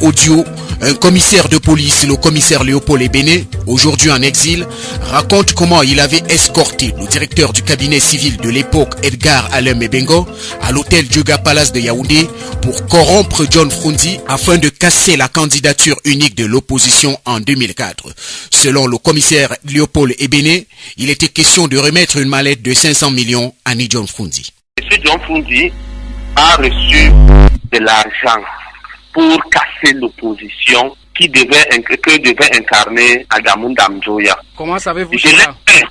Audio, un commissaire de police, le commissaire Léopold Ebene, aujourd'hui en exil, raconte comment il avait escorté le directeur du cabinet civil de l'époque, Edgar Alain Mebengo, à l'hôtel Dioga Palace de Yaoundé pour corrompre John Frunzi afin de casser la candidature unique de l'opposition en 2004. Selon le commissaire Léopold Ebene, il était question de remettre une mallette de 500 millions à John Frunzi. M. John Frunzi a reçu de l'argent pour casser l'opposition que devait incarner Adamou Damjoya. Comment savez-vous ça?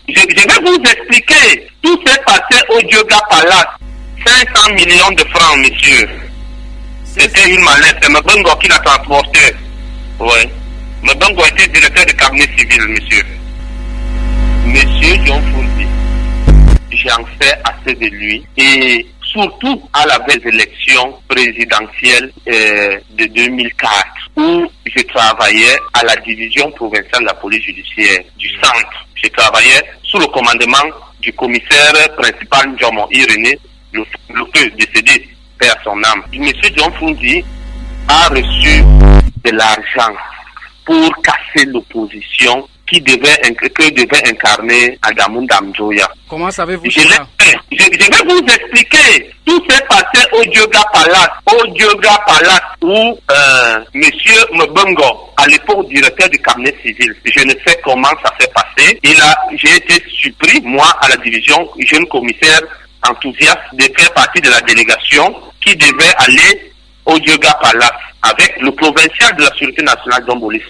Je vais vous expliquer. Tout s'est passé au Dioga Palace. 500 millions de francs, monsieur. C'était une mallette. C'est Mbengo qui l'a transporté. Oui. Mbengo était directeur de cabinet civil, monsieur. Monsieur John Frunzi, j'en sais assez de lui. Et surtout à la veille des élections présidentielles de 2004, où je travaillais à la division provinciale de la police judiciaire du centre. Je travaillais sous le commandement du commissaire principal Njomo Irénée, le peu décédé, perd son âme. Monsieur John Frunzi a reçu de l'argent pour casser l'opposition que devait incarner Adamou Damjoya. Comment savez-vous ça? Je vais vous expliquer. Tout s'est passé au Dioga Palace, où monsieur Mbengo, à l'époque directeur du cabinet civil, je ne sais comment ça s'est passé. J'ai été surpris, moi, à la division, jeune commissaire enthousiaste, de faire partie de la délégation qui devait aller au Dioga Palace avec le provincial de la Sûreté nationale, John Bolis.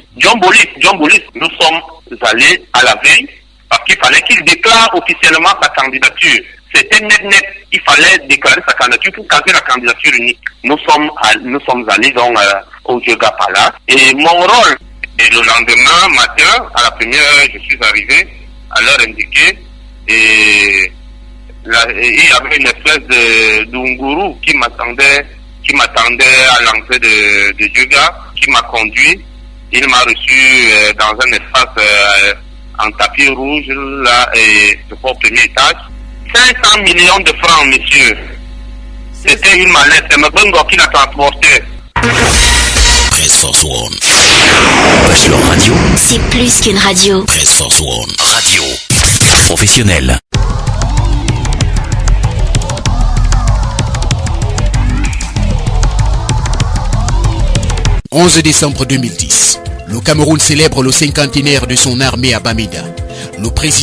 Nous sommes allés à la veille parce qu'il fallait qu'il déclare officiellement sa candidature. C'était net. Il fallait déclarer sa candidature pour casser la candidature unique. Nous sommes allés donc au Dioga Palace. Et mon rôle, le lendemain matin, à la première heure, je suis arrivé à l'heure indiquée. Et il y avait une espèce d'Unguru qui m'attendait à l'entrée de Dioga, qui m'a conduit. Il m'a reçu dans un espace en tapis rouge, là, et au premier étage. 500 millions de francs, monsieur. C'était une mallette. C'est Mbengo qui l'a transporté. Press Force One. Passion Radio. C'est plus qu'une radio. Press Force One. Radio. Professionnelle. « 11 décembre 2010, le Cameroun célèbre le cinquantenaire de son armée à Bamida. Le président